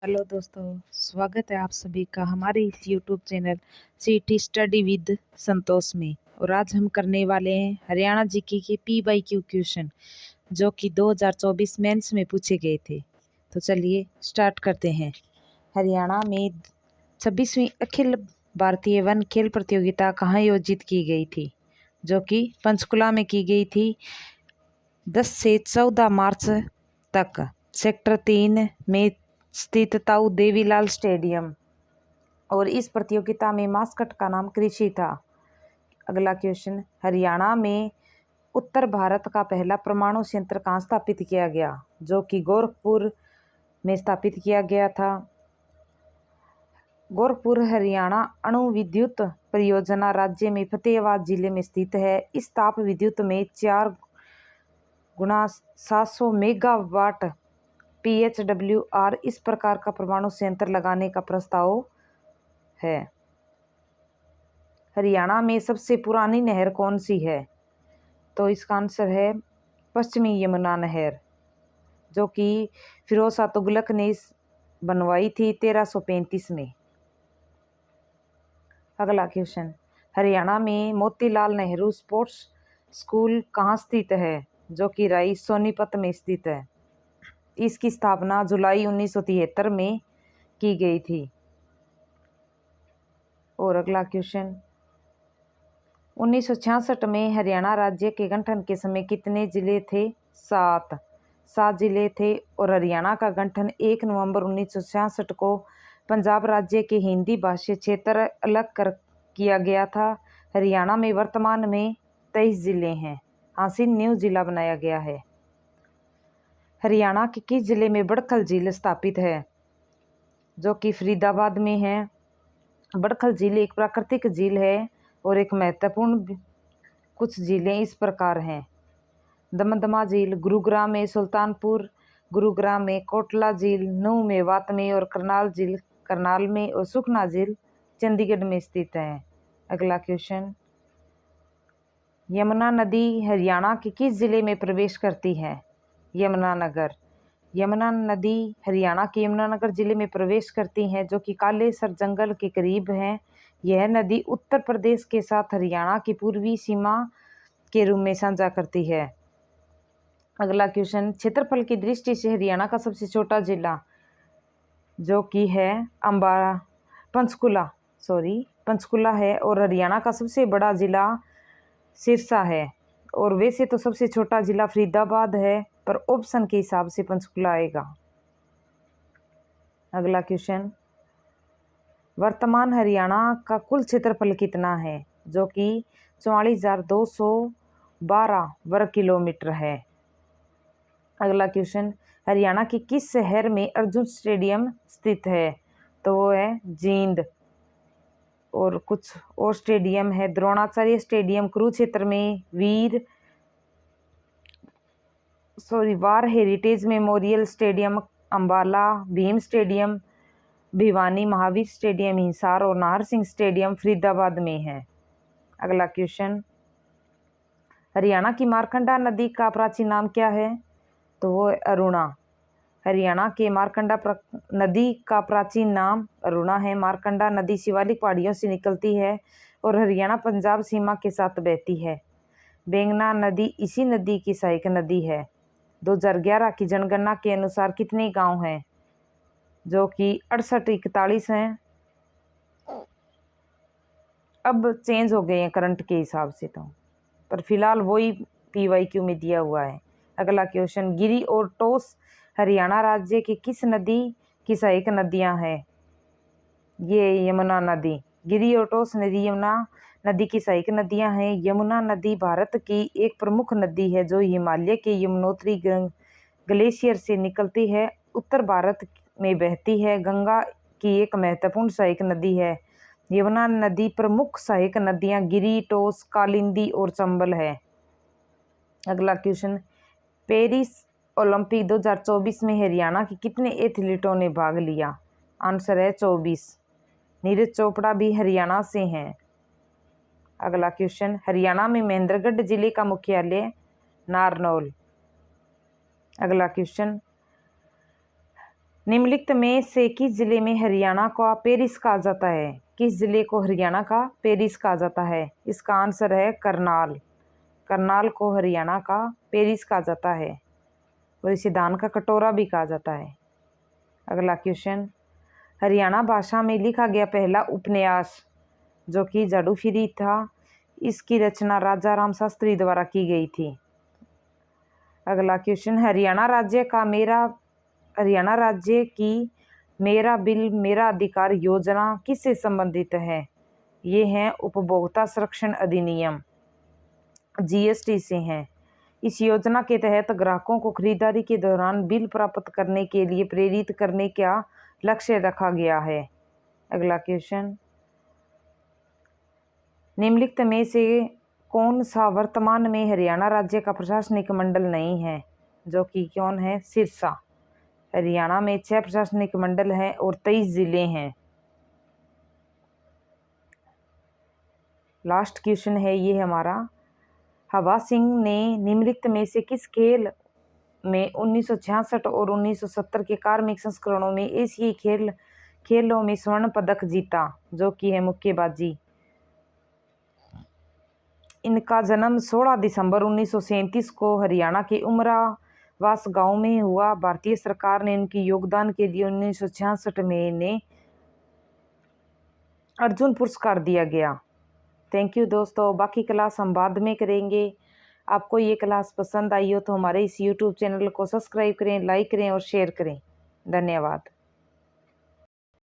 Hello दोस्तों, स्वागत है आप सभी का हमारे इस YouTube channel city study with Santosh में। और आज हम करने वाले हैं हरियाणा जीके के PYQ क्वेश्चन जो कि 2024 मेंस में पूछे गए थे। तो चलिए स्टार्ट करते हैं। हरियाणा में 26वीं अखिल भारतीय वन खेल प्रतियोगिता कहाँ आयोजित की गई थी? जो कि पंचकुला में की गई थी 10 से 14 मार्च तक, सेक्टर 3 में स्थित ताऊ देवीलाल स्टेडियम। और इस प्रतियोगिता में मास्कट का नाम कृषि था। अगला क्वेश्चन, हरियाणा में उत्तर भारत का पहला परमाणु संयंत्र कहाँ स्थापित किया गया? जो कि गोरखपुर में स्थापित किया गया था। गोरखपुर हरियाणा अणु विद्युत परियोजना राज्य में फतेहाबाद जिले में स्थित है। इस ताप विद्युत में 4 गुणा 700 मेगावाट PHWR इस प्रकार का परमाणु संयंत्र लगाने का प्रस्ताव है। हरियाणा में सबसे पुरानी नहर कौन सी है? तो इसका आंसर है पश्चिमी यमुना नहर, जो कि फिरोज शाह तुगलक ने बनवाई थी 1335 में। अगला क्वेश्चन, हरियाणा में मोतीलाल नेहरू स्पोर्ट्स स्कूल कहाँ स्थित है? जो कि राई सोनीपत में स्थित है। इसकी स्थापना जुलाई 1973 में की गई थी। और अगला क्वेश्चन, 1966 में हरियाणा राज्य के गठन के समय कितने जिले थे? 7 जिले थे। और हरियाणा का गठन 1 नवंबर 1966 को पंजाब राज्य के हिंदी भाषी क्षेत्र अलग कर किया गया था। हरियाणा में वर्तमान में 23 जिले हैं। हासिल न्यू जिला बनाया गया है। हरियाणा के किस जिले में बड़खल झील स्थापित है? जो कि फरीदाबाद में है। बड़खल झील एक प्राकृतिक झील है और एक महत्वपूर्ण कुछ झीलें इस प्रकार हैं। दमदमा झील गुरुग्राम में, सुल्तानपुर गुरुग्राम में, कोटला झील नूह मेवात में और करनाल झील करनाल में और सुखना झील चंडीगढ़ में स्थित है। अगला क्वेश्चन, यमुना नदी हरियाणा के किस जिले में प्रवेश करती है? यमुनानगर। यमुना नदी हरियाणा के यमुनानगर जिले में प्रवेश करती हैं, जो कि कालेसर जंगल के करीब है। यह नदी उत्तर प्रदेश के साथ हरियाणा की पूर्वी सीमा के रूप में साझा करती है। अगला क्वेश्चन, क्षेत्रफल की दृष्टि से हरियाणा का सबसे छोटा जिला? जो कि है पंचकुला है। और हरियाणा का सबसे बड़ा जिला सिरसा है। और वैसे तो सबसे छोटा जिला फरीदाबाद है, पर ऑप्शन के हिसाब से पंचकुला आएगा। अगला क्वेश्चन, वर्तमान हरियाणा का कुल क्षेत्रफल कितना है? जो कि 44,212 वर्ग किलोमीटर है। अगला क्वेश्चन, हरियाणा के किस शहर में अर्जुन स्टेडियम स्थित है? तो वो है जींद। और कुछ और स्टेडियम है, द्रोणाचार्य स्टेडियम कुरुक्षेत्र में, war heritage memorial stadium Ambala, Bhim stadium Bhiwani, Mahavir stadium Hisar और नाहर सिंह स्टेडियम फरीदाबाद में है। अगला क्वेश्चन, हरियाणा की मारकंडा नदी का प्राचीन नाम क्या है? तो वो अरुणा। हरियाणा के मारकंडा नदी का प्राचीन नाम अरुणा है। मारकंडा नदी शिवालिक पहाड़ियों से निकलती है और हरियाणा पंजाब सीमा के साथ बहती है। बेंगना नदी इसी नदी की सहायक नदी है। 2011 की जनगणना के अनुसार कितने गांव हैं? जो कि 6841 हैं। अब चेंज हो गए हैं करंट के हिसाब से तो, पर फिलहाल वही PYQ में दिया हुआ है। अगला क्वेश्चन, गिरी और टोस हरियाणा राज्य की किस नदी की सहायक नदियां हैं? ये यमुना नदी। गिरी और टोस नदी यमुना नदी की सहायक नदियां हैं। यमुना नदी भारत की एक प्रमुख नदी है जो हिमालय के यमुनोत्री ग्लेशियर से निकलती है, उत्तर भारत में बहती है। गंगा की एक महत्वपूर्ण सहायक नदी है। यमुना नदी प्रमुख सहायक नदियां गिरी, टोस, कालिंदी और चंबल है। अगला क्वेश्चन, पेरिस ओलंपिक 2024 में हरियाणा के कितने एथलीटों ने भाग लिया? आंसर है 24। नीरज चोपड़ा भी हरियाणा से हैं। अगला क्वेश्चन, हरियाणा में महेंद्रगढ़ जिले का मुख्यालय नारनौल। अगला क्वेश्चन, निम्नलिखित में से किस जिले में हरियाणा का पेरिस कहा जाता है? किस जिले को हरियाणा का पेरिस कहा जाता है? इसका आंसर है करनाल। करनाल को हरियाणा का पेरिस कहा जाता है और इसे दान का कटोरा भी कहा जाता है। अगला क्वेश्चन, हरियाणा भाषा में लिखा गया पहला उपन्यास जो कि जादूफिरी था, इसकी रचना राजा राम शास्त्री द्वारा की गई थी। अगला क्वेश्चन, हरियाणा राज्य की मेरा बिल मेरा अधिकार योजना किससे संबंधित है? ये है उपभोक्ता संरक्षण अधिनियम, जीएसटी से हैं। इस योजना के तहत ग्राहकों को खरीदारी के दौरान बिल प्राप्त करने के लिए प्रेरित करने का लक्ष्य रखा गया है। अगला क्वेश्चन, निम्नलिखित में से कौन सा वर्तमान में हरियाणा राज्य का प्रशासनिक मंडल नहीं है? जो कि कौन है? सिरसा। हरियाणा में 6 प्रशासनिक मंडल हैं और 23 जिले हैं। लास्ट क्वेश्चन है ये हमारा, हवा सिंह ने निम्नलिखित में से किस खेल में 1966 और 1970 के कार्मिक संस्करणों में एशियाई खेलों में स्वर्ण पदक जीता? जो कि है मुक्केबाजी। इनका जन्म 16 दिसंबर 1937 को हरियाणा के उमरावास गांव में हुआ। भारतीय सरकार ने इनके योगदान के लिए 1966 में इन्हें अर्जुन पुरस्कार दिया गया। थैंक यू दोस्तों, बाकी क्लास हम बाद में करेंगे। आपको ये क्लास पसंद आई हो तो हमारे इस यूट्यूब चैनल को सब्सक्राइब करें, लाइक करें और शेयर करें। धन्यवाद।